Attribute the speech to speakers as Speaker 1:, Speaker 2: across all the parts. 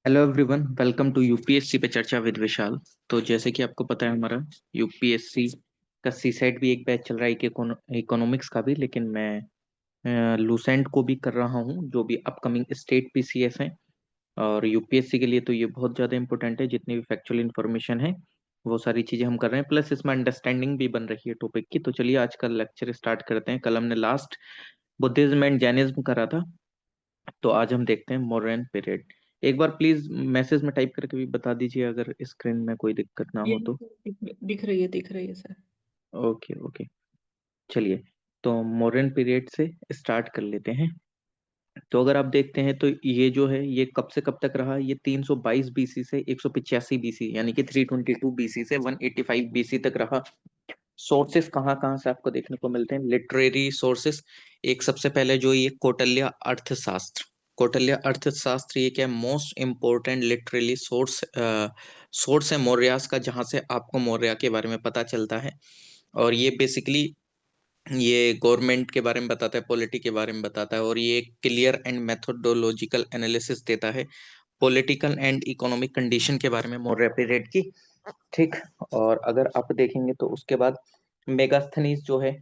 Speaker 1: Hello everyone, welcome to UPSC पे चर्चा with विशाल। तो जैसे कि आपको पता है, हमारा यूपीएससी का सी सेट भी एक बैच चल रहा है, इकोनॉमिक्स का भी। लेकिन मैं लूसेंट को भी कर रहा हूँ, जो भी अपकमिंग स्टेट पीसीएस हैं। और यूपीएससी के लिए तो ये बहुत ज़्यादा इंपॉर्टेंट है, जितनी भी फैक्चुअल इन्फॉर्मेशन है वो सारी चीज़ें हम कर रहे हैं। प्लस इसमें अंडरस्टैंडिंग भी बन रही है टॉपिक की। तो चलिए आज का लेक्चर स्टार्ट करते हैं। कल हमने लास्ट बुद्धिज्म एंड जैनिज्म करा था, तो आज हम देखते हैं मॉडर्न पीरियड। एक बार प्लीज मैसेज में टाइप करके भी बता दीजिए अगर स्क्रीन में कोई दिक्कत ना
Speaker 2: ये
Speaker 1: हो तो।
Speaker 2: दिख रही है सर।
Speaker 1: ओके ओके, चलिए। तो मॉडर्न पीरियड से स्टार्ट कर लेते हैं। तो अगर आप देखते हैं तो ये जो है ये कब से कब तक रहा, ये 322 बीसी से 185 बीसी, यानी कि 322 बीसी से 185 बीसी तक रहा। सोर्सेस कहाँ कहाँ से आपको देखने को मिलते हैं, लिटरेरी सोर्सेस। एक सबसे पहले जो ये कौटिल्य अर्थशास्त्र। कौटिल्य अर्थशास्त्र ये क्या है, मोस्ट इम्पोर्टेंट लिटरेरी सोर्स है मौर्यास का, जहाँ से आपको मौर्य के बारे में पता चलता है। और ये बेसिकली ये गवर्नमेंट के बारे में बताता है, पॉलिटी के बारे में बताता है, और ये क्लियर एंड मेथोडोलॉजिकल एनालिसिस देता है पॉलिटिकल एंड इकोनॉमिक कंडीशन के बारे में मौर्य पीरियड की। ठीक। और अगर आप देखेंगे तो उसके बाद मेगास्थनीज जो है,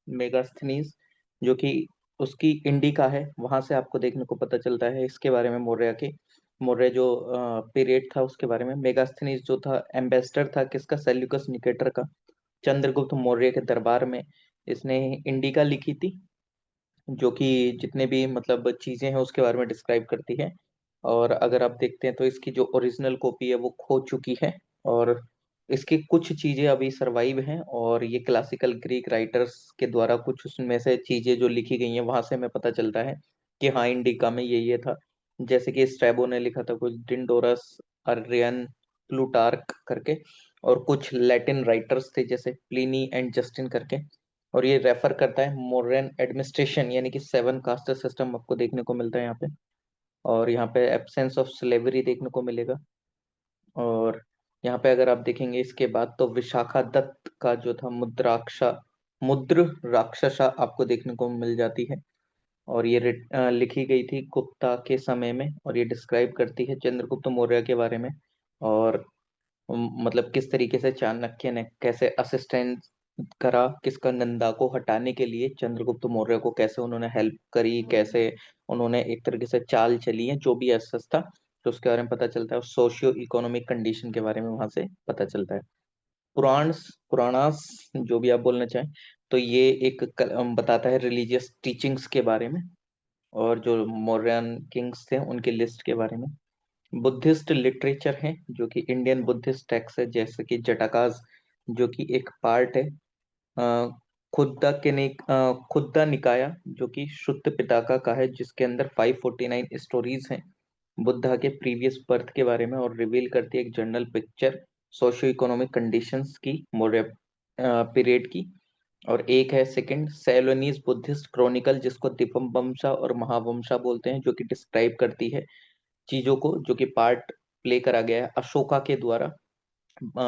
Speaker 1: मेगास्थनीज जो कि उसकी इंडिका है, वहां से आपको देखने को पता चलता है इसके बारे में मौर्य के। मौर्य जो पीरियड था उसके बारे में। मेगास्थनीज जो था एम्बेसडर था किसका, सेल्यूकस निकेटर का, चंद्रगुप्त मौर्य के दरबार में। इसने इंडिका लिखी थी, जो कि जितने भी मतलब चीजें हैं उसके बारे में डिस्क्राइब करती है। और अगर आप देखते हैं तो इसकी जो ओरिजिनल कॉपी है वो खो चुकी है, और इसकी कुछ चीजें अभी सरवाइव हैं। और ये क्लासिकल ग्रीक राइटर्स के द्वारा कुछ उसमें से चीजें जो लिखी गई हैं वहां से हमें पता चलता है कि हाँ, इंडिका में ये था। जैसे कि स्ट्रैबो ने लिखा था कुछ, डिंडोरस, अर्रियन, प्लूटार्क करके। और कुछ लैटिन राइटर्स थे जैसे प्लिनी एंड जस्टिन करके। और ये रेफर करता है मॉडर्न एडमिनिस्ट्रेशन, यानी कि 7 कास्ट सिस्टम आपको देखने को मिलता है यहाँ पे। और यहाँ पे एब्सेंस ऑफ स्लेवरी देखने को मिलेगा। और यहाँ पे अगर आप देखेंगे इसके बाद तो विशाखा दत्त का जो था मुद्र राक्षसा आपको देखने को मिल जाती है। और ये लिखी गई थी गुप्ता के समय में, और ये डिस्क्राइब करती है चंद्रगुप्त मौर्य के बारे में। और मतलब किस तरीके से चाणक्य ने कैसे असिस्टेंट करा किसका, नंदा को हटाने के लिए चंद्रगुप्त मौर्य को कैसे उन्होंने हेल्प करी, कैसे उन्होंने एक तरीके से चाल चली है, जो भी ऐसा था तो उसके बारे में पता चलता है। और सोशियो इकोनॉमिक कंडीशन के बारे में वहां से पता चलता है। पुराण्स पुराणास जो भी आप बोलना चाहें, तो ये एक बताता है रिलीजियस टीचिंग्स के बारे में, और जो मौर्यन किंग्स थे उनकी लिस्ट के बारे में। बुद्धिस्ट लिटरेचर है जो कि इंडियन बुद्धिस्ट टेक्स्ट है, जैसे कि जटाकास जो कि एक पार्ट है। अ, खुद्दा निकाया जो कि शुद्ध पिटाका का है, जिसके अंदर 549 स्टोरीज हैं बुद्धा के प्रीवियस बर्थ के बारे में, और रिवील करती है एक general picture socio economic conditions की मौर्य पीरियड की। और एक है सेकंड सेलोनीज बुद्धिस्ट क्रॉनिकल, जिसको दिपवंशा और महावंशा बोलते हैं, जो कि डिस्क्राइब करती है चीजों को, जो कि पार्ट प्ले करा गया है अशोका के द्वारा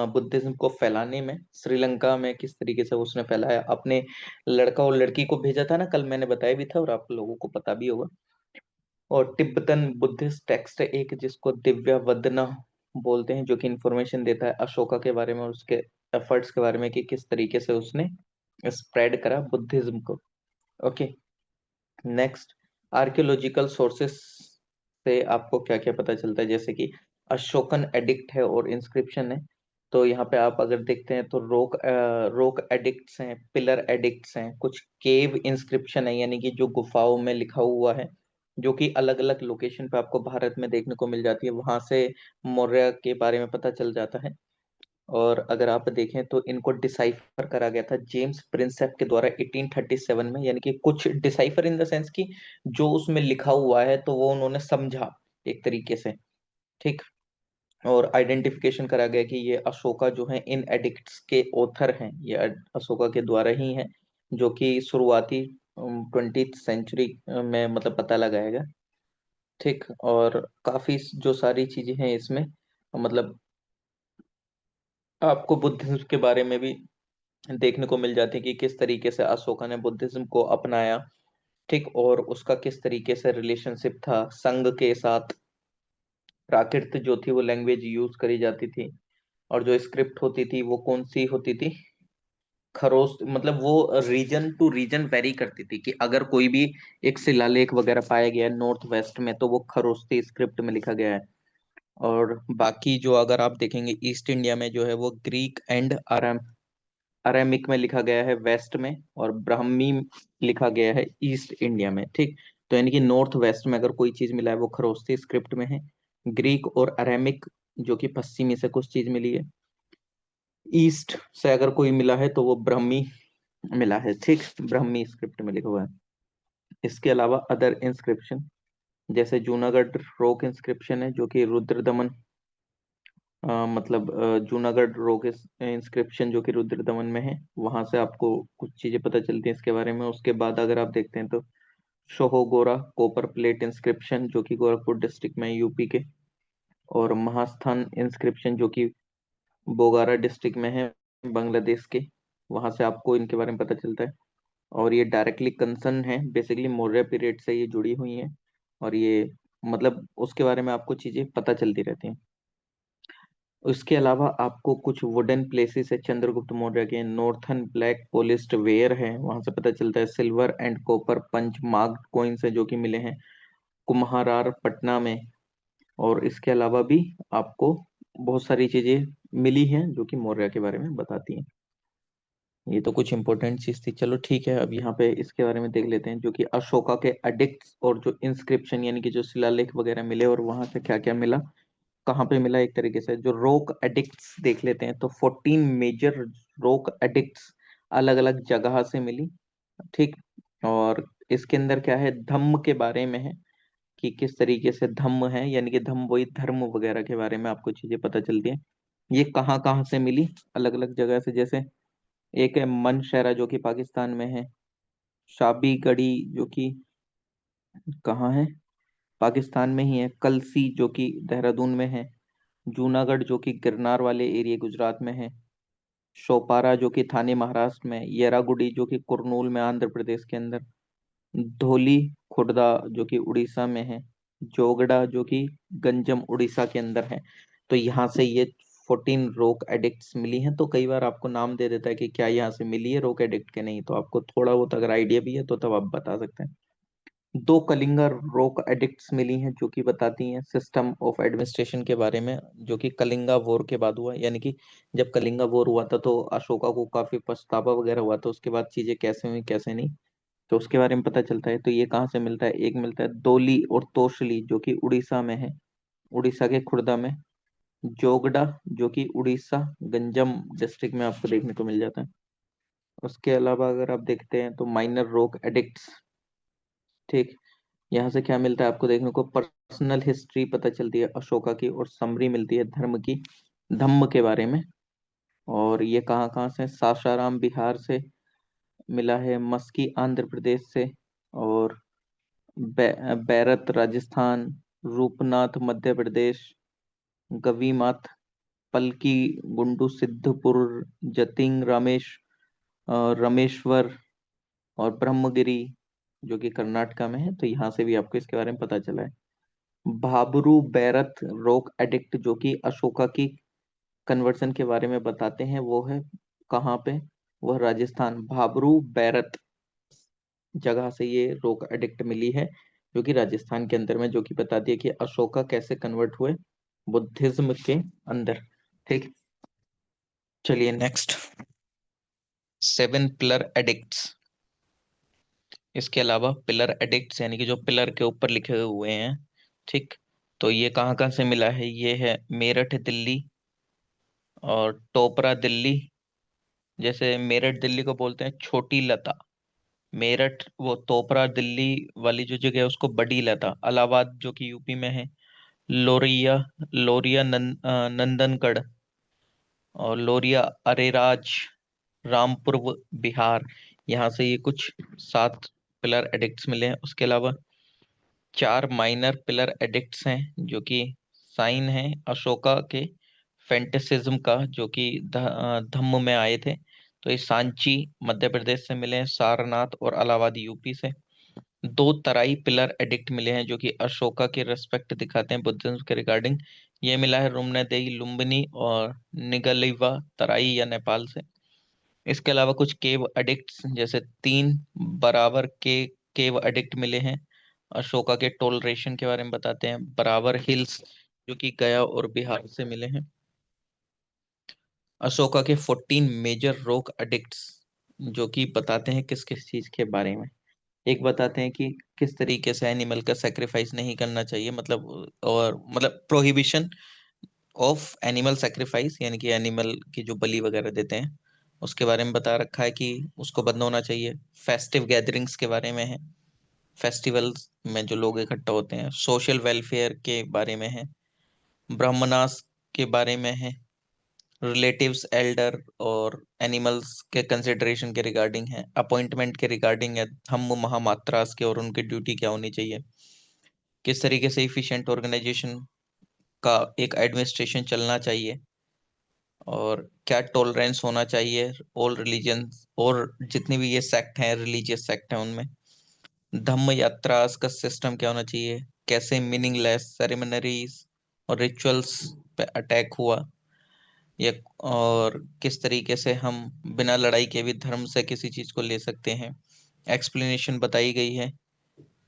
Speaker 1: बुद्धिज्म को फैलाने में। श्रीलंका में किस तरीके से उसने फैलाया, अपने लड़का और लड़की को भेजा था ना, कल मैंने बताया भी था और आप लोगों को पता भी होगा। और तिब्बतन बुद्धिस्ट टेक्स्ट है एक, जिसको दिव्या वदना बोलते हैं, जो कि इंफॉर्मेशन देता है अशोका के बारे में और उसके एफर्ट्स के बारे में कि किस तरीके से उसने स्प्रेड करा बुद्धिज्म को। ओके, नेक्स्ट आर्कियोलॉजिकल सोर्सेस से आपको क्या क्या पता चलता है, जैसे कि अशोकन एडिक्ट है और इंस्क्रिप्शन है। तो यहाँ पे आप अगर देखते हैं तो रोक एडिक्ट्स हैं, पिलर एडिक्ट्स हैं, कुछ केव इंस्क्रिप्शन है, यानी कि जो गुफाओं में लिखा हुआ है, जो कि अलग अलग लोकेशन पे आपको भारत में देखने को मिल जाती है। वहां से मौर्य के बारे में पता चल जाता है। और अगर आप देखें तो इनको डिसाइफर करा गया था जेम्स प्रिंसेप के द्वारा 1837 में, यानी कि कुछ डिसाइफर इन द सेंस कि जो उसमें लिखा हुआ है तो वो उन्होंने समझा एक तरीके से। ठीक। और आइडेंटिफिकेशन करा गया कि ये अशोका जो है इन एडिक्ट्स के ऑथर हैं, ये अशोका के द्वारा ही हैं, जो कि शुरुआती 20th सेंचुरी में मतलब पता लगाया गया। ठीक। और काफी जो सारी चीजें हैं इसमें, मतलब आपको बुद्धिज्म के बारे में भी देखने को मिल जाती है कि किस तरीके से अशोका ने बुद्धिज्म को अपनाया। ठीक। और उसका किस तरीके से रिलेशनशिप था संघ के साथ, प्राकृत जो थी वो लैंग्वेज यूज करी जाती थी, और जो स्क्रिप्ट होती थी वो कौन सी होती थी, खरोस, मतलब वो रीजन टू रीजन वेरी करती थी, कि अगर कोई भी एक शिलालेख वगैरह पाया गया है नॉर्थ वेस्ट में तो वो खरोस्ती स्क्रिप्ट में लिखा गया है। और बाकी जो अगर आप देखेंगे ईस्ट इंडिया में जो है वो ग्रीक एंड अरामिक में लिखा गया है वेस्ट में, और ब्राह्मी लिखा गया है ईस्ट इंडिया में, ठीक। तो यानी कि नॉर्थ वेस्ट में अगर कोई चीज मिला है वो खरोस्ती स्क्रिप्ट में है। ग्रीक और अरामिक जो कि पश्चिमी से कुछ चीज मिली है, ईस्ट से अगर कोई मिला है तो वो ब्राह्मी मिला है, ठीक, ब्राह्मी स्क्रिप्ट में लिखा हुआ है। इसके अलावा अदर इंस्क्रिप्शन, जैसे जूनागढ़ रोक इंस्क्रिप्शन है जो कि रुद्र दमन, मतलब जूनागढ़ रोक इंस्क्रिप्शन जो कि रुद्र दमन में है, वहां से आपको कुछ चीजें पता चलती हैं इसके बारे में। उसके बाद अगर आप देखते हैं तो शोहोगोरा कॉपर प्लेट इंस्क्रिप्शन जो कि गोरखपुर डिस्ट्रिक्ट में यूपी के, और महास्थान इंस्क्रिप्शन जो कि बोगारा डिस्ट्रिक्ट में है बांग्लादेश के, वहां से आपको इनके बारे में पता चलता है। और ये डायरेक्टली कंसर्न है, बेसिकली मौर्य पीरियड से ये जुड़ी हुई हैं, और ये मतलब उसके बारे में आपको चीजें पता चलती रहती हैं। उसके अलावा आपको कुछ वुडन प्लेसेस है चंद्रगुप्त मौर्य के, नॉर्थन ब्लैक पॉलिश्ड वेयर है, वहां से पता चलता है। Silver and copper punch marked coins है जो कि मिले हैं कुम्हारार पटना में। और इसके अलावा भी आपको बहुत सारी चीजें मिली हैं जो कि मौर्य के बारे में बताती हैं। ये तो कुछ इंपॉर्टेंट चीज थी, चलो ठीक है। अब यहाँ पे इसके बारे में देख लेते हैं जो कि अशोका के एडिक्ट्स और जो इंस्क्रिप्शन यानी कि जो शिलालेख वगैरह मिले और वहां से क्या क्या मिला, कहाँ पे मिला। एक तरीके से जो रोक एडिक्ट्स देख लेते हैं तो 14 मेजर रोक एडिक्ट्स अलग अलग जगह से मिली, ठीक। और इसके अंदर क्या है, धम्म के बारे में है, कि किस तरीके से धम्म है, यानी कि धम्म वही धर्म वगैरह के बारे में आपको चीजें पता चलती हैं। ये कहाँ कहाँ से मिली, अलग अलग जगह से। जैसे एक है मनशेरा जो कि पाकिस्तान में है, शाबी गढ़ी जो कि कहाँ है, पाकिस्तान में ही है, कलसी जो कि देहरादून में है, जूनागढ़ जो कि गिरनार वाले एरिया गुजरात में है, शोपारा जो कि थाने महाराष्ट्र में, येरागुडी जो कि कुर्नूल में आंध्र प्रदेश के अंदर, धौली खुर्दा जो कि उड़ीसा में है, जोगड़ा जो कि गंजम उड़ीसा के अंदर है। तो यहाँ से ये 14 रोक एडिक्ट्स मिली हैं। तो कई बार आपको नाम दे देता है कि क्या यहाँ से मिली है रोक एडिक्ट के, नहीं, तो आपको थोड़ा बहुत अगर आइडिया भी है तो तब आप बता सकते हैं। दो कलिंगा रोक एडिक्ट्स मिली हैं जो कि बताती हैं सिस्टम ऑफ एडमिनिस्ट्रेशन के बारे में, जो कि कलिंगा वॉर के बाद हुआ, यानी कि जब कलिंगा वॉर हुआ था तो अशोका को काफी पछतावा वगैरह हुआ था, उसके बाद चीजें कैसे हुई कैसे नहीं, तो उसके बारे में पता चलता है। तो ये कहाँ से मिलता है, एक मिलता है दोली और तोशली जो कि उड़ीसा में है, उड़ीसा के खुर्दा में, जोगड़ा जो कि उड़ीसा गंजम डिस्ट्रिक्ट में आपको देखने को मिल जाता है। उसके अलावा अगर आप देखते हैं तो माइनर रोक एडिक्ट्स, ठीक, यहाँ से क्या मिलता है आपको देखने को, पर्सनल हिस्ट्री पता चलती है अशोका की, और समरी मिलती है धर्म की, धम्म के बारे में। और ये कहाँ कहाँ से, सासाराम बिहार से मिला है, मस्की आंध्र प्रदेश से, और बैरत राजस्थान, रूपनाथ मध्य प्रदेश, गवीमात पलकी गुंडू सिद्धपुर, जतिंग रामेश्वर, और ब्रह्मगिरी जो कि कर्नाटका में है। तो यहाँ से भी आपको इसके बारे में पता चला है। भाबरू बैरत रोक एडिक्ट जो कि अशोका की कन्वर्सन के बारे में बताते हैं, वो है कहाँ पे, वह राजस्थान, भाबरू बैरत जगह से ये रोक एडिक्ट मिली है जो कि राजस्थान के अंदर में, जो कि बताती है कि अशोका कैसे कन्वर्ट हुए बुद्धिज्म के अंदर, ठीक। चलिए नेक्स्ट, 7 पिलर एडिक्ट्स। इसके अलावा पिलर एडिक्ट्स यानी कि जो पिलर के ऊपर लिखे हुए हैं, ठीक। तो ये कहाँ कहाँ से मिला है, ये है मेरठ दिल्ली और टोपरा दिल्ली। जैसे मेरठ दिल्ली को बोलते हैं छोटी लता, मेरठ वो तोपरा दिल्ली वाली जो जगह है उसको बड़ी लता, इलाहाबाद जो कि यूपी में है, लोरिया, लोरिया नंदनगढ़, और लोरिया अरेराज रामपुर बिहार। यहाँ से ये कुछ 7 पिलर एडिक्ट्स मिले हैं। उसके अलावा 4 माइनर पिलर एडिक्ट्स हैं जो कि साइन है अशोका के फेंटिसिज्म का, जो कि धम्म में आए थे। तो ये सांची मध्य प्रदेश से मिले हैं, सारनाथ और इलाहाबाद यूपी से। दो तराई पिलर एडिक्ट मिले हैं जो कि अशोका के रेस्पेक्ट दिखाते हैं बुद्धिज्म के रिगार्डिंग। ये मिला है रुमनादेई लुम्बिनी और निगलइवा तराई या नेपाल से। इसके अलावा कुछ केव एडिक्ट्स जैसे तीन बराबर के केव एडिक्ट मिले हैं। अशोका के टोलरेशन के बारे में बताते हैं। बराबर हिल्स जो कि गया और बिहार से मिले हैं। अशोका के 14 मेजर रॉक एडिक्ट्स जो कि बताते हैं किस किस चीज के बारे में। एक बताते हैं कि किस तरीके से एनिमल का सेक्रीफाइस नहीं करना चाहिए, मतलब और मतलब प्रोहिबिशन ऑफ एनिमल सेक्रीफाइस, यानी कि एनिमल की जो बलि वगैरह देते हैं उसके बारे में बता रखा है कि उसको बंद होना चाहिए। फेस्टिव गैदरिंग्स के बारे में है, फेस्टिवल्स में जो लोग इकट्ठा होते हैं। सोशल वेलफेयर के बारे में है। ब्राह्मणास के बारे में है। रिलेटिव्स एल्डर और एनिमल्स के कंसिडरेशन के रिगार्डिंग है। अपॉइंटमेंट के रिगार्डिंग है। हम महामात्रास के और उनकी ड्यूटी क्या होनी चाहिए। किस तरीके से इफिशिएंट ऑर्गेनाइजेशन का एक एडमिनिस्ट्रेशन चलना चाहिए और क्या टॉलरेंस होना चाहिए ऑल रिलीजन्स और जितनी भी ये सेक्ट हैं रिलीजियस सेक्ट हैं उनमें। धम्म यात्रा का सिस्टम क्या होना चाहिए। कैसे मीनिंगलेस सेरेमनरीज और रिचुअल्स पे अटैक हुआ या और किस तरीके से हम बिना लड़ाई के भी धर्म से किसी चीज को ले सकते हैं। एक्सप्लेनेशन बताई गई है।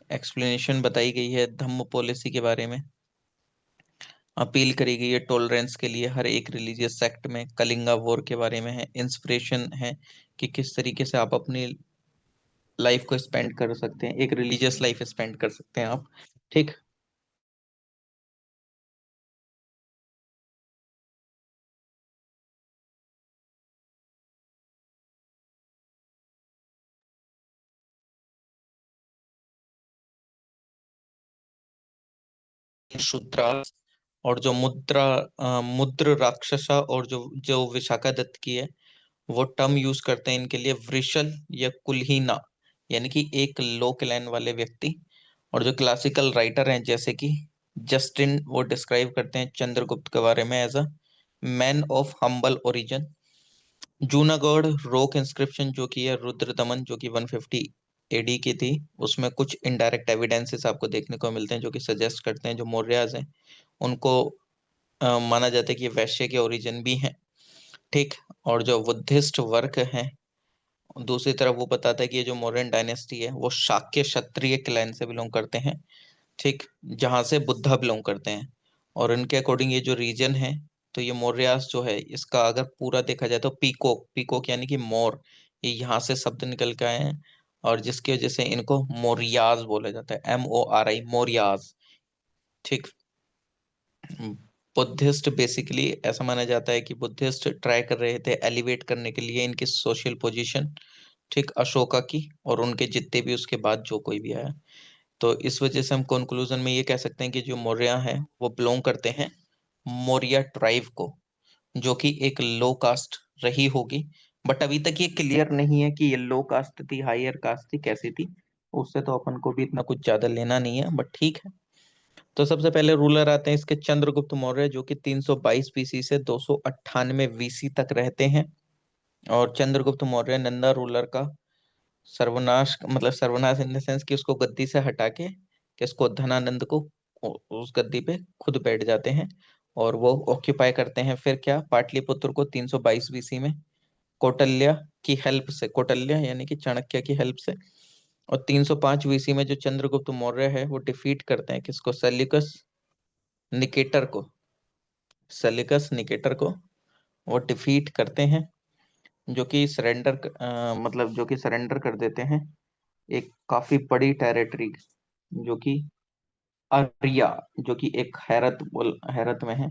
Speaker 1: एक्सप्लेनेशन बताई गई है धम्म पॉलिसी के बारे में। अपील करी गई है टॉलरेंस के लिए हर एक रिलीजियस सेक्ट में। कलिंगा वॉर के बारे में है। इंस्पिरेशन है कि किस तरीके से आप अपनी लाइफ को स्पेंड कर सकते हैं, एक रिलीजियस लाइफ स्पेंड कर सकते हैं आप। ठीक। शूद्रास और जो मुद्र राक्षसा और जो जो विशाखा दत्त की है वो टर्म यूज करते हैं इनके लिए वृषल या कुलहीना, यानी कि एक लो क्लैन वाले व्यक्ति। और जो क्लासिकल राइटर हैं जैसे कि जस्टिन, वो डिस्क्राइब करते हैं चंद्रगुप्त के बारे में as a man of humble origin. Junagadh rock inscription जो कि है रुद्रदमन जो कि 150 एडी की थी, उसमें कुछ इनडायरेक्ट एविडेंसेस आपको देखने को मिलते हैं जो कि सजेस्ट करते हैं जो मौर्याज हैं उनको माना जाता है कि ये वैश्य के ओरिजिन भी हैं। ठीक। और जो बुद्धिस्ट वर्क है दूसरी तरफ वो बताता है कि ये जो मौर्यन डायनेस्टी है वो शाक्य क्षत्रिय क्लैन से बिलोंग करते हैं। ठीक। जहां से बुद्धा बिलोंग करते हैं। और इनके अकॉर्डिंग ये जो रीजन है तो ये मौर्यास जो है इसका अगर पूरा देखा जाए तो पीकोक, पीकोक यानी कि मोर, ये यहाँ से शब्द निकल के आए हैं और जिसकी वजह से इनको मौर्याज बोला जाता है। MORI, Mauryas. ठीक। बुद्धिस्ट बेसिकली ऐसा माना जाता है कि बुद्धिस्ट ट्राई कर रहे थे एलिवेट करने के लिए इनकी सोशल पोजीशन, ठीक, अशोका की और उनके जितने भी उसके बाद जो कोई भी आया। तो इस वजह से हम कंक्लूजन में ये कह सकते हैं कि जो मौर्य हैं वो बिलोंग करते हैं मौर्य ट्राइब को, जो कि एक लो कास्ट रही होगी। बट अभी तक ये क्लियर नहीं है कि ये लो कास्ट थी, हायर कास्ट थी, कैसी थी। उससे तो अपन को भी इतना कुछ ज्यादा लेना नहीं है, बट ठीक है। तो सबसे पहले रूलर आते हैं इसके चंद्रगुप्त मौर्य जो कि 322 बीसी से 298 बीसी तक रहते हैं। और चंद्रगुप्त मौर्य नंदा रूलर का सर्वनाश, मतलब सर्वनाश इन द सेंस कि उसको गद्दी से हटा के किसको, धनानंद को उस गद्दी पे खुद बैठ जाते हैं और वो ऑक्यूपाई करते हैं। फिर क्या, पाटलिपुत्र को 322 बीसी में कौटल्य की हेल्प से, कौटल्य यानी कि चाणक्य की हेल्प से। और 305 बीसी में जो चंद्रगुप्त मौर्य है वो डिफीट करते हैं किसको, सेल्यूकस निकेटर को। सेल्यूकस निकेटर को वो डिफीट करते हैं, जो कि सरेंडर मतलब जो कि सरेंडर कर देते हैं एक काफी बड़ी टेरिटरी, जो कि अरिया, जो कि एक हैरत में है।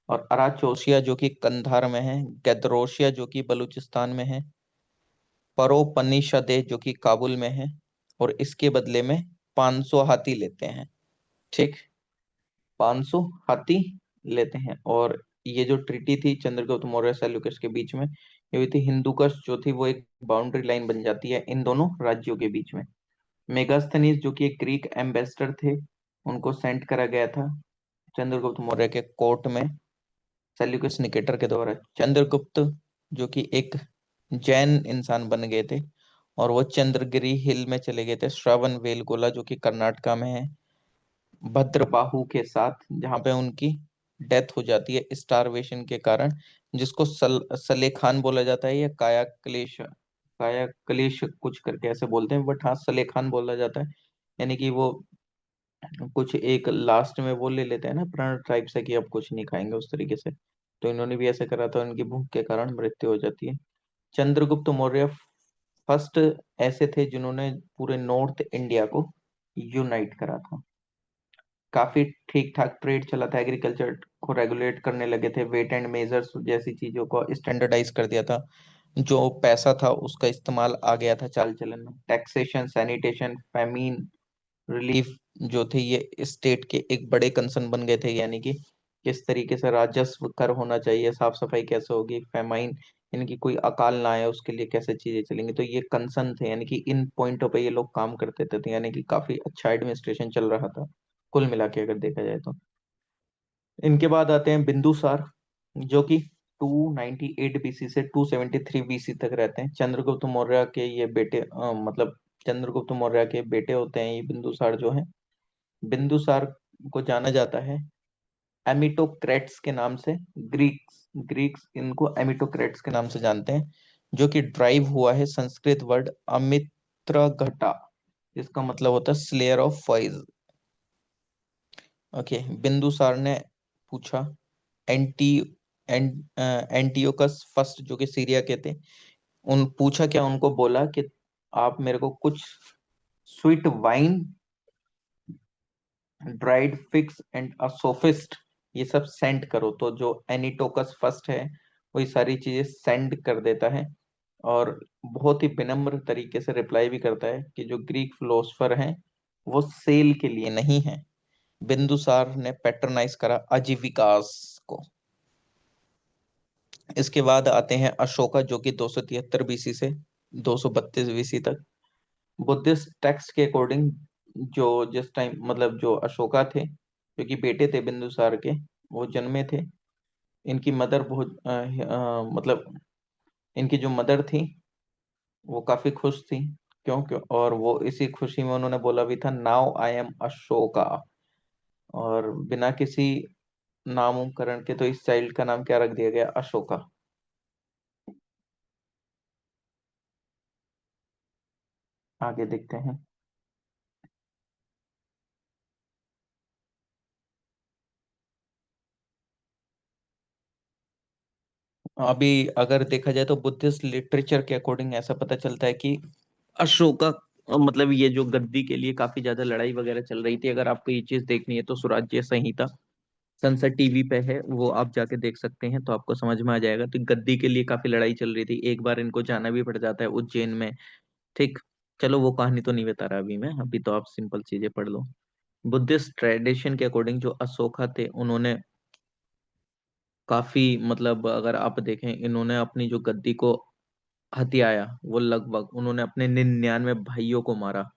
Speaker 1: और अराचोसिया जो कि कंधार में है। गैदरोशिया जो कि बलूचिस्तान में है। परोपनिषदे जो कि काबुल में है। और इसके बदले में 500 हाथी लेते हैं। ठीक। 500 हाथी लेते हैं। और ये जो ट्रीटी थी चंद्रगुप्त मौर्य सेल्यूकस के बीच में, ये हुई थी हिंदुकुश जो थी वो एक बाउंड्री लाइन बन जाती है इन दोनों राज्यों के बीच में। मेगास्थनीज जो कि एक ग्रीक एम्बेसडर थे, उनको सेंड करा गया था चंद्रगुप्त मौर्य के कोर्ट में सेल्यूकस निकेटर के द्वारा। चंद्रगुप्त जो कि एक जैन इंसान बन गए थे और वो चंद्रगिरी हिल में चले गए थे, श्रवण बेलगोला जो कि कर्नाटका में है, भद्रबाहु के साथ, जहाँ पे उनकी डेथ हो जाती है स्टारवेशन के कारण, जिसको सलेखान बोला जाता है या काया क्लेश कुछ करके ऐसे बोलते हैं, बट हाँ सलेखान बोला जाता है। यानी कि वो कुछ एक लास्ट में वो ले लेते हैं ना प्रण टाइप से कि अब कुछ नहीं खाएंगे उस तरीके से। तो इन्होंने भी ऐसे करा था, उनकी भूख के कारण मृत्यु हो जाती है। चंद्रगुप्त मौर्य फर्स्ट ऐसे थे जिन्होंने पूरे नॉर्थ इंडिया को यूनाइट करा था। काफी ठीक ठाक ट्रेड चला था, एग्रीकल्चर को रेगुलेट करने लगे थे, वेट एंड मेजर्स जैसी चीजों को स्टैंडर्डाइज कर दिया था, जो पैसा था उसका इस्तेमाल आ गया था चाल चलन में। टैक्सेशन, सैनिटेशन, फेमीन रिलीफ जो थे ये स्टेट के एक बड़े कंसर्न बन गए थे। यानी कि किस तरीके से राजस्व कर होना चाहिए, साफ सफाई कैसे होगी, फेमाइन यानी कि कोई अकाल ना आए उसके लिए कैसे चीजें चलेंगी, तो ये कंसर्न थे। यानी कि इन पॉइंटों पे ये लोग काम करते थे, यानी कि काफी अच्छा एडमिनिस्ट्रेशन चल रहा था कुल मिला के अगर देखा जाए तो। इनके बाद आते हैं बिंदुसार, जो कि 298 बीसी से 273 बीसी तक रहते हैं। चंद्रगुप्त मौर्य के ये बेटे मतलब चंद्रगुप्त मौर्य के बेटे होते हैं ये बिंदुसार जो है। बिंदुसार को जाना जाता है एमिटोक्रेट्स के नाम से। ग्रीक्स ग्रीक्स इनको एमिटोक्रेट्स के नाम से जानते हैं, जो कि ड्राइव हुआ है संस्कृत वर्ड अमित्रघटा, जिसका मतलब होता है slayer of Faez. Okay, Bindusara ने पूछा एंटी एंटियोकस फर्स्ट जो कि सीरिया के थे, उन पूछा क्या, उनको बोला कि आप मेरे को कुछ sweet wine, dried figs and a sophist, ये सब सेंड करो। तो जो एनिटोकस फर्स्ट है वही सारी चीजें सेंड कर देता है, और बहुत ही विनम्र तरीके से रिप्लाई भी करता है कि जो ग्रीक फिलोसफर हैं वो सेल के लिए नहीं है। बिंदुसार ने पैट्रनाइज करा आजीविकास को। इसके बाद आते हैं अशोका, जो कि 273 बीसी से 232 बीसी तक। बुद्धिस्ट टेक्स्ट के अकॉर्डिंग जो जिस टाइम मतलब जो अशोका थे, जो कि बेटे थे बिंदुसार के, वो जन्मे थे। इनकी मदर बहुत मतलब इनकी जो मदर थी वो काफी खुश थी। क्यों क्यों और वो इसी खुशी में उन्होंने बोला भी था नाउ आई एम अशोका। और बिना किसी नामकरण के तो इस चाइल्ड का नाम क्या रख दिया गया, अशोका। आगे देखते हैं। अभी अगर देखा जाए तो बुद्धिस्ट लिटरेचर के अकॉर्डिंग ऐसा पता चलता है कि अशोका मतलब ये जो गद्दी के लिए काफी ज्यादा लड़ाई वगैरह चल रही थी। अगर आपको ये चीज देखनी है तो स्वराज्य संहिता संसद टीवी पे है, वो आप जाके देख सकते हैं तो आपको समझ में आ जाएगा। तो गद्दी के लिए काफी लड़ाई चल रही थी, एक बार इनको जाना भी पड़ जाता है उज्जैन में। ठीक, चलो वो कहानी तो नहीं बता रहा अभी मैं, अभी तो आप सिंपल चीजें पढ़ लो। बुद्धिस्ट ट्रेडिशन के अकॉर्डिंग जो अशोका थे उन्होंने काफी मतलब अगर आप देखें इन्होंने अपनी जो गद्दी को हथियाया, वो लगभग उन्होंने अपने 99 भाइयों को मारा।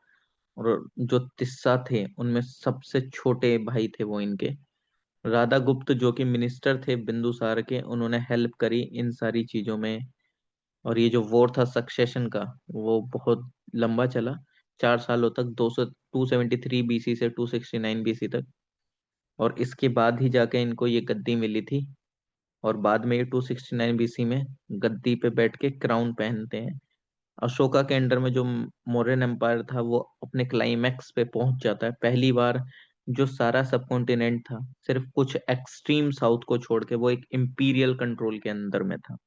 Speaker 1: और जो तिस्सा थे उनमें सबसे छोटे भाई थे वो इनके। राधा गुप्त जो कि मिनिस्टर थे बिंदुसार के, उन्होंने हेल्प करी इन सारी चीजों में। और ये जो वॉर था सक्सेशन का, वो बहुत लंबा चला, 4 सालों तक, 273 बीसी से 269 बीसी तक। और इसके बाद ही जाके इनको ये गद्दी मिली थी। और बाद में ये 269 बीसी में गद्दी पे बैठ के क्राउन पहनते हैं। अशोका के अंडर में जो मौर्यन एम्पायर था वो अपने क्लाइमैक्स पे पहुंच जाता है पहली बार। जो सारा सब कॉन्टिनेंट था सिर्फ कुछ एक्सट्रीम साउथ को छोड़ के वो एक इंपीरियल कंट्रोल के अंदर में था।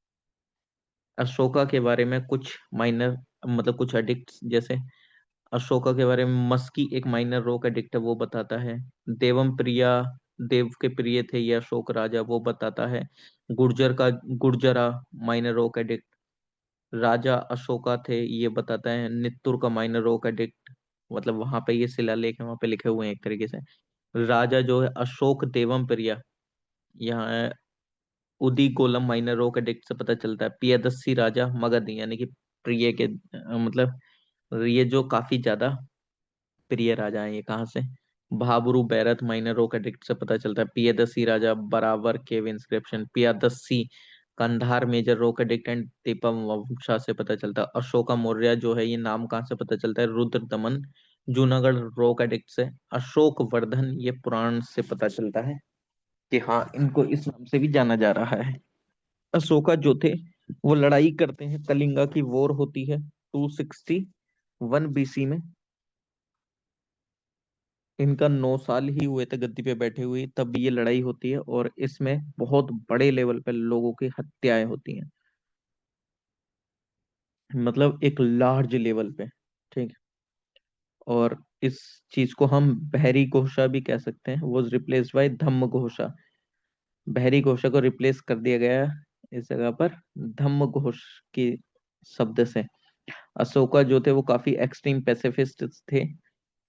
Speaker 1: अशोका के बारे में कुछ माइनर मतलब कुछ एडिक्ट्स जैसे, अशोका के बारे में मस्की एक माइनर रॉक एडिक्ट है वो बताता है। देवम प्रिया देव के प्रिय थे ये अशोक राजा वो बताता है। Gurjara minor rock edict. राजा अशोका थे ये बताता है। नित्तुर का माइनर रॉक एडिक्ट, मतलब वहां पे ये शिलालेख है वहां पे लिखे हुए हैं एक तरीके से। राजा जो है अशोक देवम प्रिया, यहाँ उदी गोलम माइनर रॉक एडिक्ट से पता चलता है। पियदस्सी राजा मगध यानी कि प्रिय के मतलब ये जो काफी ज्यादा प्रिय राजा है, ये कहाँ से, Bhabru Bairat minor rock edict से पता चलता है। पियदस्सी राजा Barabar cave inscription Piyadassi Kandahar major rock edict and Dipavamsa से पता चलता है। अशोका मौर्य जो है, ये नाम कहाँ से पता चलता है? रुद्र दमन जूनागढ़ रॉक एडिक्ट से। अशोक वर्धन, ये पुराण से पता चलता है कि हाँ, इनको इस नाम से भी जाना जा रहा है। अशोका जो थे, वो लड़ाई करते हैं, कलिंगा की वॉर होती है 261 बीसी में। इनका 9 साल ही हुए थे गद्दी पे बैठे हुए, तब ये लड़ाई होती है, और इसमें बहुत बड़े लेवल पे लोगों की हत्याएं होती हैं, मतलब एक लार्ज लेवल पे। ठीक है। और इस चीज को हम बहरी घोषा भी कह सकते हैं, वो रिप्लेस बाय धम्म घोषा। बहरी घोषा को रिप्लेस कर दिया गया इस जगह पर धम्म घोष की शब्द से। अशोका जो थे, वो काफी एक्सट्रीम पैसिफिस्ट थे,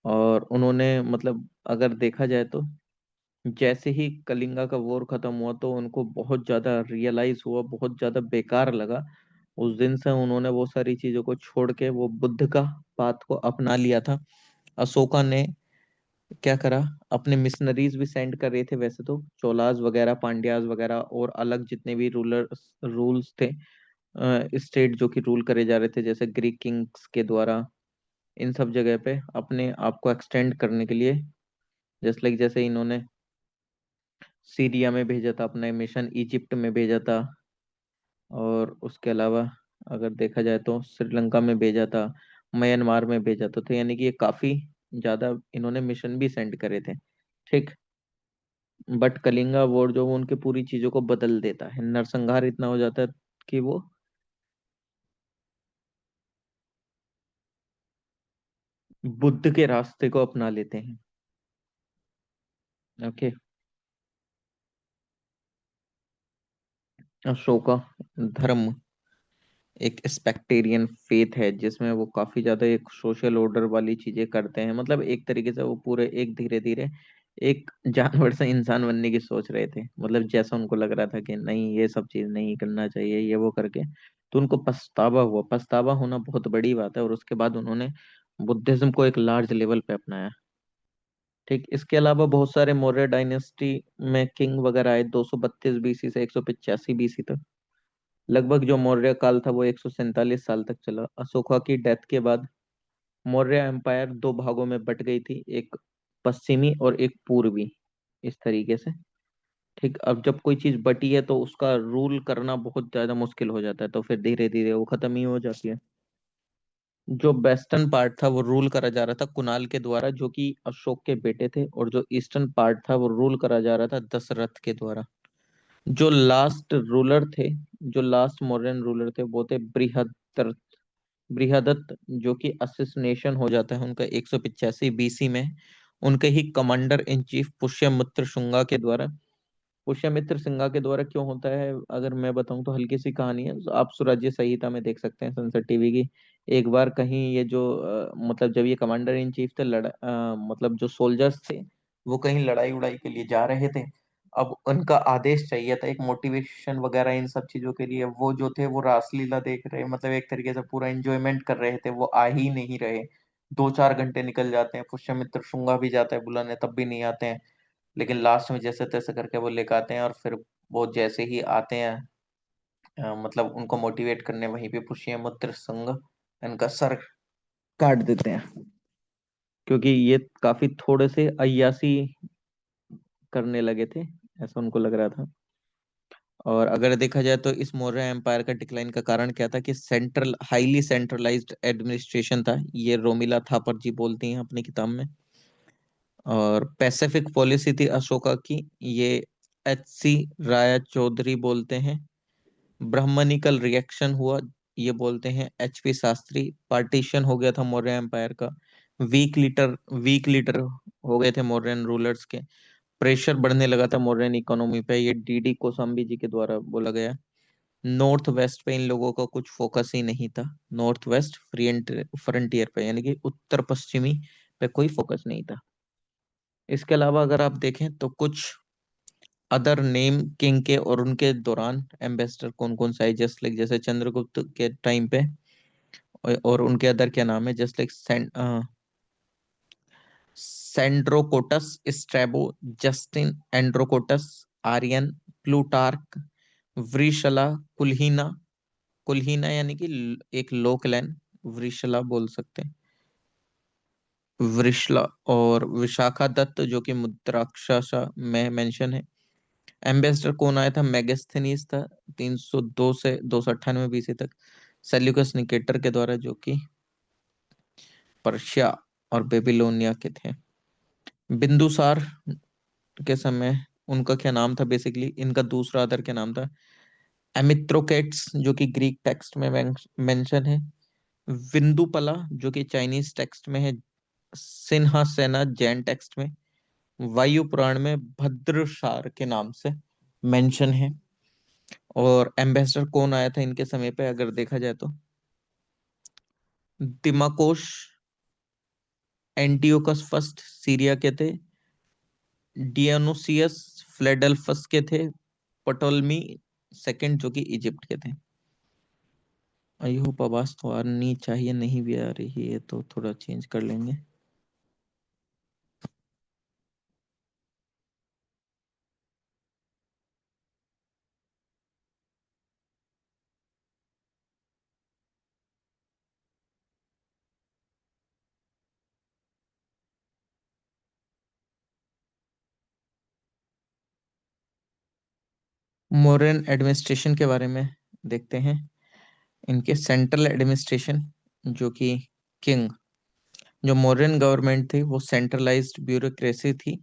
Speaker 1: और उन्होंने मतलब अगर देखा जाए तो जैसे ही कलिंगा का वॉर खत्म हुआ तो उनको बहुत ज्यादा रियलाइज हुआ, बहुत ज्यादा बेकार लगा। उस दिन से उन्होंने वो सारी चीजों को छोड़ के वो बुद्ध का पाथ को अपना लिया था। अशोका ने क्या करा, अपने मिशनरीज भी सेंड कर रहे थे वैसे तो, चोलाज वगैरह, पांड्याज वगैरह, और अलग जितने भी रूल्स थे, स्टेट जो कि रूल करे जा रहे थे जैसे ग्रीक किंग्स के द्वारा, इन सब जगह पे अपने आप को एक्सटेंड करने के लिए, जैसे इन्होंने सीरिया में भेजा था अपना मिशन, इजिप्ट में भेजा था, और उसके अलावा अगर देखा जाए तो श्रीलंका में भेजा था, म्यांमार में भेजा था, तो यानी कि ये काफी ज्यादा इन्होंने मिशन भी सेंड करे थे। ठीक। बट कलिंगा वॉर जो वो उनके पूरी चीजों को बदल देता है, नरसंहार इतना हो जाता है कि वो बुद्ध के रास्ते को अपना लेते हैं। ओके। अशोका धर्म एक स्पेक्टेरियन फेथ है, जिसमें वो काफी ज्यादा एक सोशल ऑर्डर वाली चीजें करते हैं, मतलब एक तरीके से वो पूरे एक धीरे धीरे एक जानवर से इंसान बनने की सोच रहे थे, मतलब जैसा उनको लग रहा था कि नहीं, ये सब चीज नहीं करना चाहिए, ये वो करके, तो उनको पछतावा हुआ। पछतावा होना बहुत बड़ी बात है, और उसके बाद उन्होंने बुद्धिज्म को एक लार्ज लेवल पे अपनाया। ठीक। इसके अलावा बहुत सारे मौर्य डायनेस्टी में किंग वगैरह आए 232 बीसी से 185 बीसी तक। लगभग जो मौर्य काल था वो 147 साल तक चला। अशोका की डेथ के बाद मौर्य एम्पायर दो भागों में बट गई थी, एक पश्चिमी और एक पूर्वी, इस तरीके से। ठीक। अब जब कोई चीज बटी है तो उसका रूल करना बहुत ज्यादा मुश्किल हो जाता है, तो फिर धीरे धीरे वो खत्म ही हो जाती है। जो वेस्टर्न पार्ट था वो रूल करा जा रहा था कुणाल के द्वारा, जो कि अशोक के बेटे थे, और जो ईस्टर्न पार्ट था वो रूल करा जा रहा था दशरथ के द्वारा। जो लास्ट रूलर थे, जो लास्ट मौर्यन रूलर थे, वो थे बृहदत्त, जो कि असिसनेशन हो जाता है उनका 185 बीसी में, उनके ही commander in chief Pushyamitra Shunga के द्वारा। पुष्यमित्र सिंगा के द्वारा क्यों होता है, अगर मैं बताऊं तो हल्की सी कहानी है, तो आप स्वराज्य संहिता में देख सकते हैं सनसद टीवी की। एक बार कहीं ये जो मतलब जब ये कमांडर इन चीफ थे, मतलब जो सोल्जर्स थे, वो कहीं लड़ाई उड़ाई के लिए जा रहे थे। अब उनका आदेश चाहिए था एक मोटिवेशन वगैरह इन सब चीजों के लिए, वो जो थे वो रासलीला देख रहे, मतलब एक तरीके से पूरा एंजॉयमेंट कर रहे थे, वो आ ही नहीं रहे। 2-4 घंटे निकल जाते हैं, पुष्यमित्र शुंगा भी जाता है बुलाने, तब भी नहीं आते हैं। लेकिन लास्ट में जैसे तैसे करके वो लेकर आते हैं, और फिर वो जैसे ही आते हैं, मतलब उनको मोटिवेट करने, वहीं पे पुष्यमित्र संग इनका सर काट देते हैं, क्योंकि ये काफी थोड़े से अय्यासी करने लगे थे, ऐसा उनको लग रहा था। और अगर देखा जाए तो इस मौर्य एम्पायर का डिक्लाइन का कारण क्या था, कि सेंट्रल हाईली सेंट्रलाइज्ड एडमिनिस्ट्रेशन था, ये रोमिला थापर जी बोलती हैं अपनी किताब में। और पैसिफिक पॉलिसी थी अशोका की, ये H.C. राय चौधरी बोलते हैं। ब्राह्मणिकल रिएक्शन हुआ, ये बोलते हैं HP शास्त्री। पार्टीशन हो गया था मौर्य एम्पायर का। वीक लीडर हो गए थे मौर्यन रूलर्स के। प्रेशर बढ़ने लगा था मौर्यन इकोनॉमी पे, ये DD कोसाम्बी जी के द्वारा बोला गया। नॉर्थ वेस्ट पे इन लोगों का कुछ फोकस ही नहीं था, नॉर्थ वेस्ट फ्रंटियर पे, यानी कि उत्तर पश्चिमी पे कोई फोकस नहीं था। इसके अलावा अगर आप देखें तो कुछ अदर नेम किंग के और उनके दौरान एम्बेसडर कौन कौन सा है, जस्ट लाइक जैसे चंद्रगुप्त के टाइम पे, और उनके अदर क्या नाम है, just like Sandrocottus, Strabo, Justin Androcottus, Arrian, Plutarch, Vrishala, Kulhina, Kulhina यानी कि एक लोक लैन, वृषला बोल सकते हैं, वृषला। और विशाखा दत्त जो कि मुद्राक्षाशा में मेंशन है। एम्बेसडर कौन आया था? मेगास्थनीज था, 302 से 298 बीसी तक, सेल्यूकस निकेटर के द्वारा, जो कि पर्शिया और बेबीलोनिया के थे। बिंदुसार के समय उनका क्या नाम था? बेसिकली इनका दूसरा अदर क्या नाम था? एमिथ्रोकेट्स, जो कि ग्रीक टेक्स्ट में मेंशन है। विंदुपला जो कि चाइनीज टेक्स्ट में है। सिन्हासेना जैन टेक्स्ट में। वायु पुराण में भद्रशार के नाम से मेंशन है। और एम्बेसडर कौन आया था इनके समय पे अगर देखा जाए तो? दिमाकोश एंटियोकस फर्स्ट सीरिया के थे। डियोनुसियस फिलाडेल्फस के थे। पटोलमी सेकंड जो कि इजिप्ट के थे। आई होप आवाज तो आनी चाहिए, नहीं भी आ रही है तो थोड़ा चेंज कर लेंगे। मौर्यन एडमिनिस्ट्रेशन के बारे में देखते हैं। इनके सेंट्रल एडमिनिस्ट्रेशन, जो कि किंग, जो मौर्यन गवर्नमेंट थी वो सेंट्रलाइज्ड ब्यूरोक्रेसी थी।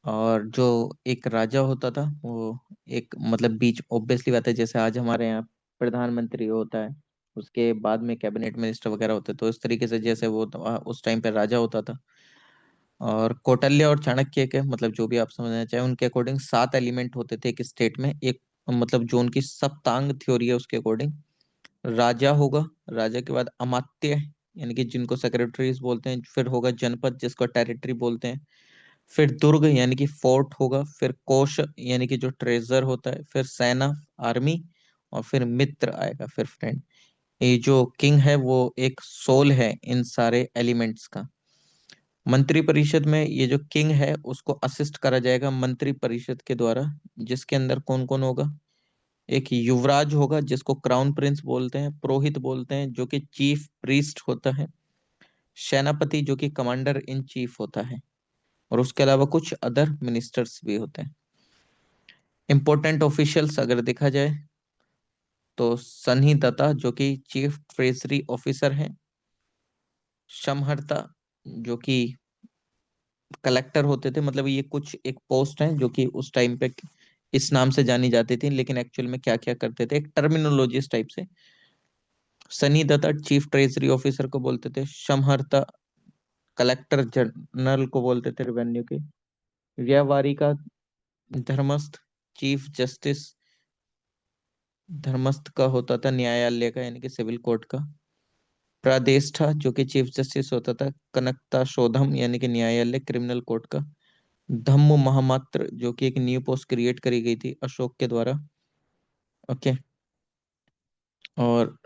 Speaker 1: और जो एक राजा होता था वो एक मतलब बीच, ऑब्वियसली बात है, जैसे आज हमारे यहाँ प्रधानमंत्री होता है, उसके बाद में कैबिनेट मिनिस्टर वगैरह होते, तो इस तरीके से जैसे वो उस टाइम पे राजा होता था। और कौटिल्य और चाणक्य के मतलब जो भी आप समझना चाहें उनके अकॉर्डिंग 7 एलिमेंट होते थे एक स्टेट में। एक मतलब जो उनकी सप्तांग थ्योरी है उसके अकॉर्डिंग राजा होगा, राजा के बाद अमात्य यानी कि जिनको सेक्रेटरीज बोलते हैं, फिर होगा जनपद जिसको टेरिटरी बोलते हैं, फिर दुर्ग यानी कि फोर्ट होगा, फिर कोश यानी कि जो ट्रेजर होता है, फिर सेना आर्मी, और फिर मित्र आएगा, फिर फ्रेंड। ये जो किंग है वो एक सोल है इन सारे एलिमेंट्स का। मंत्री परिषद में ये जो किंग है उसको असिस्ट करा जाएगा मंत्री परिषद के द्वारा, जिसके अंदर कौन कौन होगा? एक युवराज होगा जिसको क्राउन प्रिंस बोलते हैं, पुरोहित बोलते हैं जो कि चीफ प्रीस्ट होता है, सेनापति जो कि कमांडर इन चीफ होता है, और उसके अलावा कुछ अदर मिनिस्टर्स भी होते हैं। इंपॉर्टेंट ऑफिशियल्स अगर देखा जाए तो सन्ही दत्ता जो कि चीफ ट्रेजरी ऑफिसर हैं, समहर्ता जो कि कलेक्टर होते थे, मतलब ये कुछ एक पोस्ट है जो कि उस टाइम पे इस नाम से जानी जाती थी, लेकिन एक्चुअल में क्या क्या करते थे, एक टर्मिनोलॉजिस्ट टाइप से। Sunny Datta chief treasury officer को बोलते थे, समहर्ता कलेक्टर जनरल को बोलते थे रेवेन्यू के। व्यावारी का धर्मस्थ चीफ जस्टिस, धर्मस्थ का होता था न्यायालय का यानी कि सिविल कोर्ट का। प्रादेष्टा जो कि चीफ जस्टिस होता था कनकता शोधम यानी कि न्यायालय क्रिमिनल कोर्ट का। धम्म महामात्र जो कि एक न्यू पोस्ट क्रिएट करी गई थी अशोक के द्वारा। ओके। और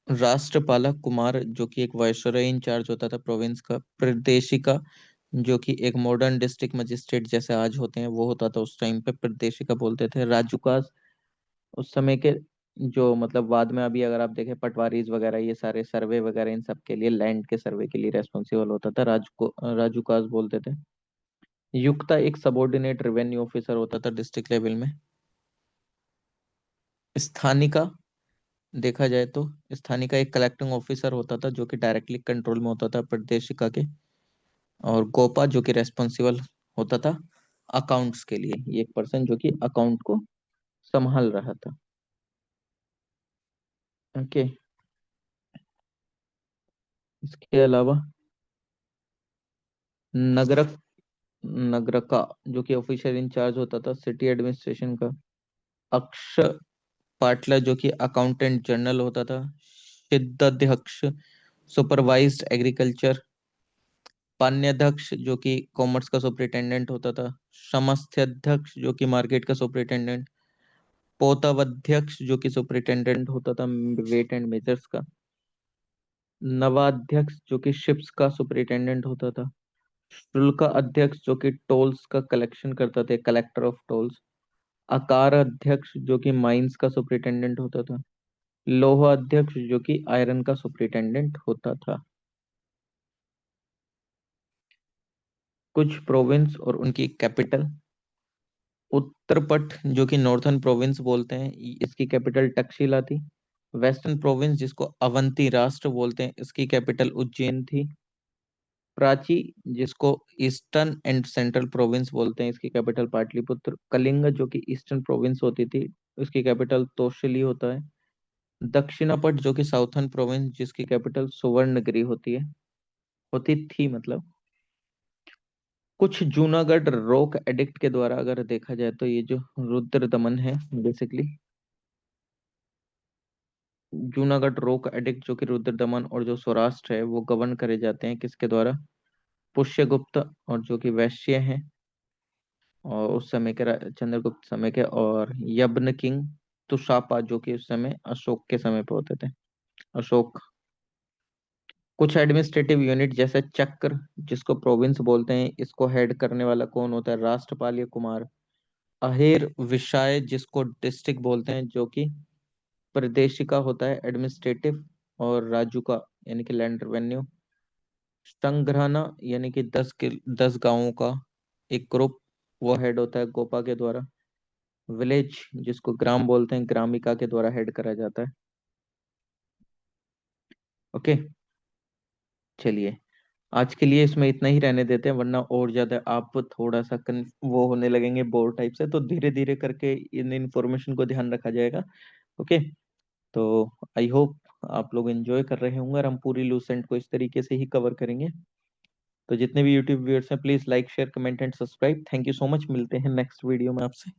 Speaker 1: राष्ट्रपालक कुमार जो कि एक वायसरॉय इंचार्ज होता था प्रोविंस का। प्रदेशिका जो कि एक मॉडर्न डिस्ट्रिक्ट मजिस्ट्रेट जैसे आज होते हैं वो होता था, उस टाइम पे प्रदेशिका बोलते थे। राजूकास उस समय के जो मतलब बाद में अभी अगर आप देखें पटवारीज वगैरह ये सारे सर्वे वगैरह इन सब के लिए, लैंड के सर्वे के लिए रेस्पॉन्सिबल होता था, राजूकास बोलते थे। युक्ता एक सबॉर्डिनेट रेवेन्यू ऑफिसर होता था डिस्ट्रिक्ट लेवल में। स्थानिका देखा जाए तो स्थानिका एक कलेक्टिंग ऑफिसर होता था जो कि डायरेक्टली कंट्रोल में होता था प्रदेशिका के। और गोपा जो कि रेस्पॉन्सिबल होता था अकाउंट्स के लिए, ये एक पर्सन जो कि अकाउंट को संभाल रहा था। ओके। इसके अलावा नगरक नगरका जो कि ऑफिसर इंचार्ज होता था सिटी एडमिनिस्ट्रेशन का। अक्ष पाटला जो कि अकाउंटेंट जनरल होता था। सिद्धाध्यक्ष सुपरवाइज्ड एग्रीकल्चर। पान्याध्यक्ष जो कि कॉमर्स का सुपरिटेंडेंट होता था। समस्थाध्यक्ष जो कि मार्केट का सुपरिटेंडेंट। पोतावध्यक्ष जो कि सुपरिटेंडेंट होता था वेट एंड मेजर्स का। नवाध्यक्ष जो कि शिप्स का सुपरिटेंडेंट होता था। शुल्क अध्यक्ष जो कि टोल्स का कलेक्शन करता था, कलेक्टर ऑफ टोल्स। आकार अध्यक्ष जो कि माइंस का सुपरिटेंडेंट होता था। लौह अध्यक्ष जो कि आयरन का सुपरिटेंडेंट होता था। कुछ प्रोविंस और उनकी कैपिटल। उत्तरपट जो कि नॉर्थर्न प्रोविंस बोलते हैं, इसकी कैपिटल तक्षशिला थी। वेस्टर्न प्रोविंस जिसको अवंती राष्ट्र बोलते हैं, इसकी कैपिटल उज्जैन थी। प्राची जिसको ईस्टर्न एंड सेंट्रल प्रोविंस बोलते हैं, इसकी कैपिटल पाटलिपुत्र। कलिंग जो कि ईस्टर्न प्रोविंस होती थी, इसकी कैपिटल तोशली होता है। दक्षिणापट जो कि साउथर्न प्रोविंस, जिसकी कैपिटल सुवर्णगिरी होती है, होती थी मतलब। कुछ जूनागढ़ रोक एडिक्ट के द्वारा अगर देखा जाए तो ये जो रुद्र दमन है बेसिकली, जूनागढ़ रोक एडिक्ट जो कि रुद्र दमन और जो सौराष्ट्र है वो गवर्न करे जाते हैं किसके द्वारा? पुष्यगुप्त और जो कि वैश्य हैं, और उस समय के चंद्रगुप्त समय के, और यब्न किंग तुषापा जो कि उस समय अशोक के समय पे होते थे। अशोक। कुछ एडमिनिस्ट्रेटिव यूनिट जैसे चक्र जिसको प्रोविंस बोलते हैं, इसको हेड करने वाला कौन होता है? राष्ट्रपाल या कुमार। अहेर विषय जिसको डिस्ट्रिक्ट बोलते हैं, जो कि प्रदेशिका होता है एडमिनिस्ट्रेटिव, और राजू का यानी कि लैंड रेवेन्यू। संग्रहना यानी कि 10 गांवों का एक ग्रुप, वो हेड होता है गोपा के द्वारा। विलेज जिसको ग्राम बोलते हैं, ग्रामिका के द्वारा हेड करा जाता है। ओके, चलिए आज के लिए इसमें इतना ही रहने देते हैं, वरना और ज्यादा आप थोड़ा सा वो होने लगेंगे बोर टाइप से, तो धीरे धीरे करके इन इंफॉर्मेशन को ध्यान रखा जाएगा। ओके, तो आई होप आप लोग एंजॉय कर रहे होंगे, और हम पूरी लूसेंट को इस तरीके से ही कवर करेंगे। तो जितने भी यूट्यूब व्यूअर्स हैं, please like share comment and subscribe. Thank you so much, मिलते हैं नेक्स्ट वीडियो में आपसे।